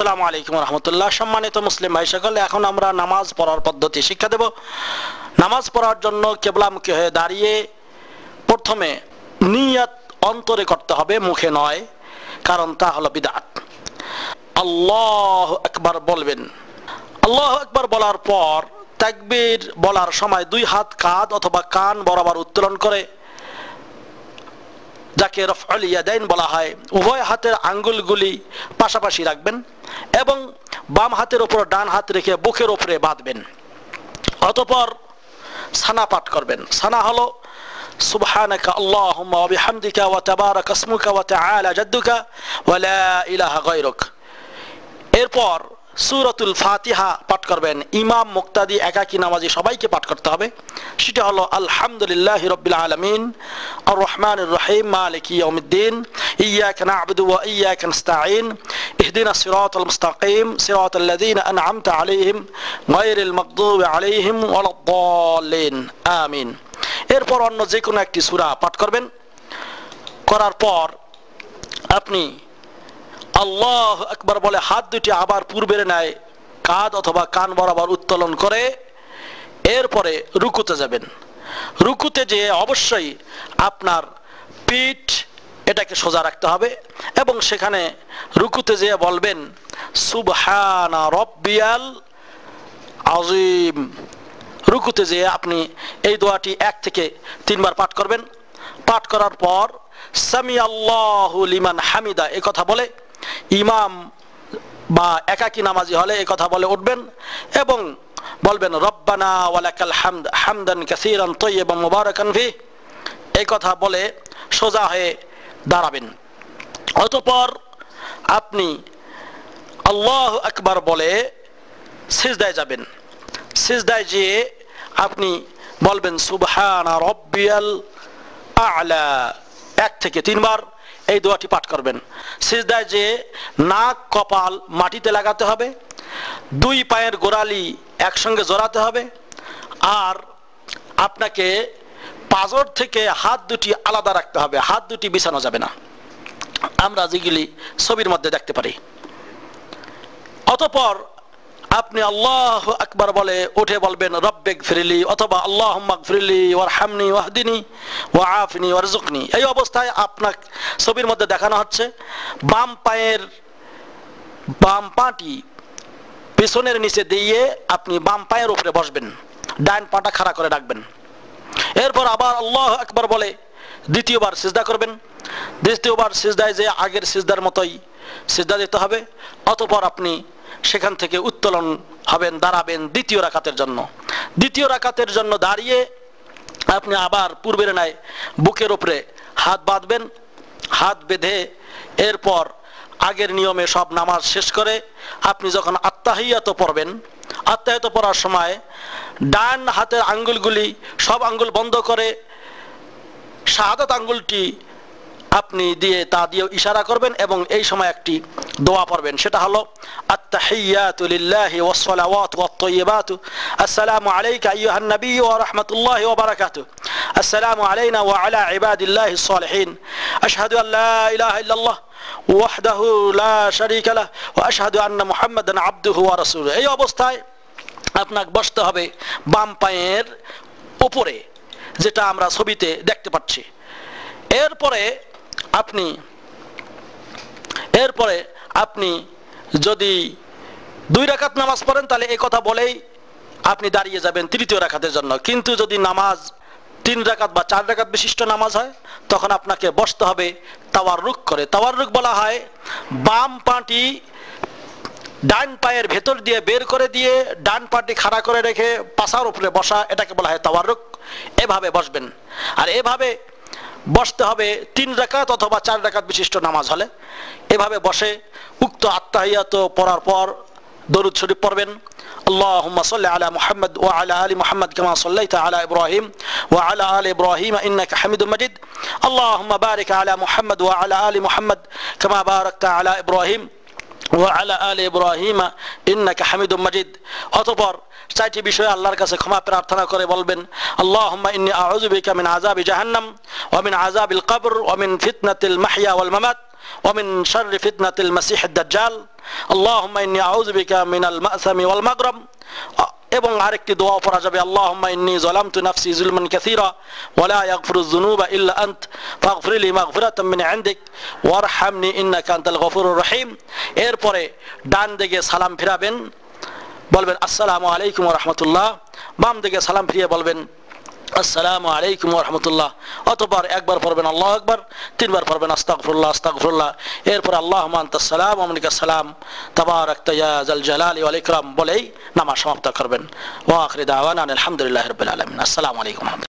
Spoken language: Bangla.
আসসালামু আলাইকুম রহমতুল্লাহ। সম্মানিত মুসলিম ভাই সকল, এখন আমরা নামাজ পড়ার পদ্ধতি শিক্ষা দেব। নামাজ পড়ার জন্য কিবলামুখী হয়ে দাঁড়িয়ে প্রথমে নিয়ত অন্তরে করতে হবে, মুখে নয়, কারণ তা হলো বিদআত। আল্লাহু আকবার বলবেন। আল্লাহু আকবার বলার পর তাকবীর বলার সময় দুই হাত কাঁধ অথবা কান বরাবর উত্তোলন করে, যাকে রফউল ইয়াদাইন বলা হয়, উভয় হাতের আঙ্গুলগুলি পাশাপাশি রাখবেন এবং বাম হাতের উপর ডান হাত রেখে বুকের উপরে বাঁধবেন। অতঃপর সানা পাঠ করবেন। সানা হলো সুবহানাকা আল্লাহুম্মা ওয়া বিহামদিকা ওয়া তাবারাকা ইসমুকা ওয়া তাআলা জাদ্দুকা ওয়া লা ইলাহা গায়রুক। এরপর সূরাতুল ফাতিহা পাঠ করবেন। ইমাম, মুক্তাদি, একাকী নামাজি সবাইকে পাঠ করতে হবে। সেটা হলো আলহামদুলিল্লাহি রাব্বিল আলামিন আর রহমানির রহিম মালিকি ইয়াউমিদ্দিন ইয়্যাকা না'বুদু ওয়া ইয়্যাকা নাস্তাঈন ইহদিনাস সিরাতাল মুস্তাকিম সিরাতাল লাযীনা আন'আমতা আলাইহিম গায়রিল মাগদুবি আলাইহিম ওয়ালাদ-দাল্লিন আমিন। এরপর অন্য যে কোনো একটি সূরা পাঠ করবেন। করার পর আপনি আল্লাহু আকবার বলে হাত দুটি আবার পূর্বের ন্যায় কাঁধ অথবা কান বরাবর উত্তোলন করে এরপরে রুকুতে যাবেন। রুকুতে যেয়ে অবশ্যই আপনার পিঠ এটাকে সোজা রাখতে হবে এবং সেখানে রুকুতে যেয়ে বলবেন সুবহানা রব্বিয়াল আযীম। রুকুতে যেয়ে আপনি এই দোয়াটি 1 থেকে 3 বার পাঠ করবেন। পাঠ করার পর সামি আল্লাহু লিমান হামিদা এই কথা বলে, ইমাম বা একাকী নামাজি হলে এই কথা বলে উঠবেন এবং বলবেন রব্বানা ওয়ালাকাল হামদ হামদান কাসীরান তাইয়্যিবান মুবারাকান ফি, এই কথা বলে সোজা হয়ে দাঁড়াবেন। অতঃপর আপনি আল্লাহু আকবার বলে সিজদায় যাবেন। সিজদায় যেয়ে আপনি বলবেন সুবহানা রব্বিয়াল আ'লা 1 থেকে 3 বার এই দোয়াটি পাঠ করবেন। সিজদায় যে নাক কপাল মাটিতে লাগাতে হবে, 2 পায়ের গোড়ালি একসঙ্গে জড়াতে হবে, আর আপনাকে পাজর থেকে হাত দুটি আলাদা রাখতে হবে, হাত দুটি বিছানো যাবে না, আমরা যেগুলি ছবির মধ্যে দেখতে পারি। অতঃপর আপনি আল্লাহু আকবার বলে উঠে বলবেন রব্বিগফিরলি অথবা আল্লাহুম্মা গফিরলি ওয়ারহামনি ওয়াহদিনি ওয়াআফিনি ওয়ারযুকনি। এই অবস্থায় আপনার ছবির মধ্যে দেখানো হচ্ছে বাম পায়ের বাম পাটি পেছনের নিচে দিয়ে আপনি বাম পায়ের উপরে বসবেন, ডান পাটা খাড়া করে রাখবেন। এরপর আবার আল্লাহু আকবার বলে দ্বিতীয়বার সিজদা করবেন। দ্বিতীয়বার সিজদায় যে আগের সিজদার মতোই সিজদা দিতে হবে। অতঃপর আপনি সেখান থেকে উত্তোলন হবেন, দাঁড়াবেন দ্বিতীয় রাকাতের জন্য। দ্বিতীয় রাকাতের জন্য দাঁড়িয়ে আপনি আবার পূর্বের ন্যায় বুকের উপরে হাত বাঁধবেন। হাত বেঁধে এরপর আগের নিয়মে সব নামাজ শেষ করে আপনি যখন আত্তাহিয়াত পড়বেন, আত্তাহিয়াত পড়ার সময় ডান হাতের আঙ্গুলগুলি সব আঙ্গুল বন্ধ করে শাহাদাত আঙ্গুলটি আপনি দিয়ে তা দিয়ে ইশারা করবেন এবং এই সময় একটি দোয়া পড়বেন। সেটা হলো আত্তাহিয়াতু লিল্লাহি ওয়াস সালাওয়াতু ওয়াত তাইয়্যিবাতু আসসালামু আলাইকা আইয়ুহান নাবিয়্যু ওয়া রাহমাতুল্লাহি ওয়া বারাকাতুহু আসসালামু আলাইনা ওয়া আলা ইবাদিল্লাহিস সালিহিন আশহাদু আল লা ইলাহা ইল্লাল্লাহ ওয়াহদাহু লা শারীকা লাহু ওয়া আশহাদু আন্না মুহাম্মাদান আবদুহু ওয়া রাসূলুহু। এই অবস্থায় আপনাকে বসতে হবে বাম পায়ের উপরে, যেটা আমরা ছবিতে দেখতে পাচ্ছি। এরপরে আপনি যদি 2 রাকাত নামাজ পড়েন তাহলে এই কথা বলেই আপনি দাঁড়িয়ে যাবেন তৃতীয় রাকাতের জন্য। কিন্তু যদি নামাজ 3 রাকাত বা 4 রাকাত বিশিষ্ট নামাজ হয় তখন আপনাকে বসতে হবে তাওয়াররুক করে। তাওয়াররুক বলা হয় বাম পাটি ডান পায়ের ভেতর দিয়ে বের করে দিয়ে ডান পাটি খাড়া করে রেখে পাছার উপরে বসা, এটাকে বলা হয় তাওয়াররুক। এভাবে বসবেন। আর এভাবে বসতে হবে 3 রাকাত অথবা 4 রাকাত বিশিষ্ট নামাজ হলে। এভাবে বসে উক্ত আত্তাহিয়াত পড়ার পর দরুদ শরীফ পড়বেন। আল্লাহুম্মা সাল্লি আলা মুহাম্মদ ওয়া আলা আলি মুহাম্মদ কামা সাল্লাইতা আলা ইব্রাহিম ওয়া আলা আলি ইব্রাহিম ইন্নাকা হামিদুম মাজিদ। আল্লাহুম্মা বারিক আলা মুহাম্মদ ওয়া আলা আলি মুহাম্মদ কামা বারাকতা আলা ইব্রাহিম ওয়া আলা আলি ইব্রাহিম ইন্নাকা হামিদুম মাজিদ। অতঃপর 4টি বিষয়ে আল্লাহর কাছে ক্ষমা প্রার্থনা করে বলবেন আল্লাহুম্মা ইন্নী আউযু বিকা মিন আযাবি জাহান্নাম ওয়া মিন আযাবিল কবর ওয়া মিন ফিতনাতিল মাহইয়া ওয়াল মামাত ওয়া মিন শাররি ফিতনাতিল মাসিহিদ দাজ্জাল আল্লাহুম্মা ইন্নী আউযু বিকা মিনাল মা'সামি ওয়াল মাগরাম। এবং আরেকটি দোয়া পড়া যাবে, আল্লাহুম্মা ইন্নী যালামতু নাফসি যুলমান কাসীরা ওয়া লা ইয়াগফিরুয যুনুবা ইল্লা আনত ফাগফির লি মাগফিরাতাম মিন ইনদিক ওয়ারহামনি ইন্নাকা আনতাল গফুরুর রহিম। এরপরে ডান দিকে সালাম ফিরাবেন, বলবেন আসসালামু আলাইকুম ওয়া রাহমাতুল্লাহ। বাম দিকে সালাম ফিরিয়ে বলবেন আসসালামু আলাইকুম ওয়া রাহমাতুল্লাহ। অতঃপর একবার পড়বেন আল্লাহু আকবার, তিনবার পড়বেন আস্তাগফিরুল্লাহ আস্তাগফিরুল্লাহ। এরপর আল্লাহুম্মা আনতাস সালাম ওয়া মিনকাস সালাম তাবারাকতা ইয়া যাল জালালি ওয়াল ইকরাম বলেই নামাজ সমাপ্ত করবেন। ওয়া আখিরু দাওয়ানা আলহামদুলিল্লাহি রাব্বিল আলামিন। আসসালামু আলাইকুম।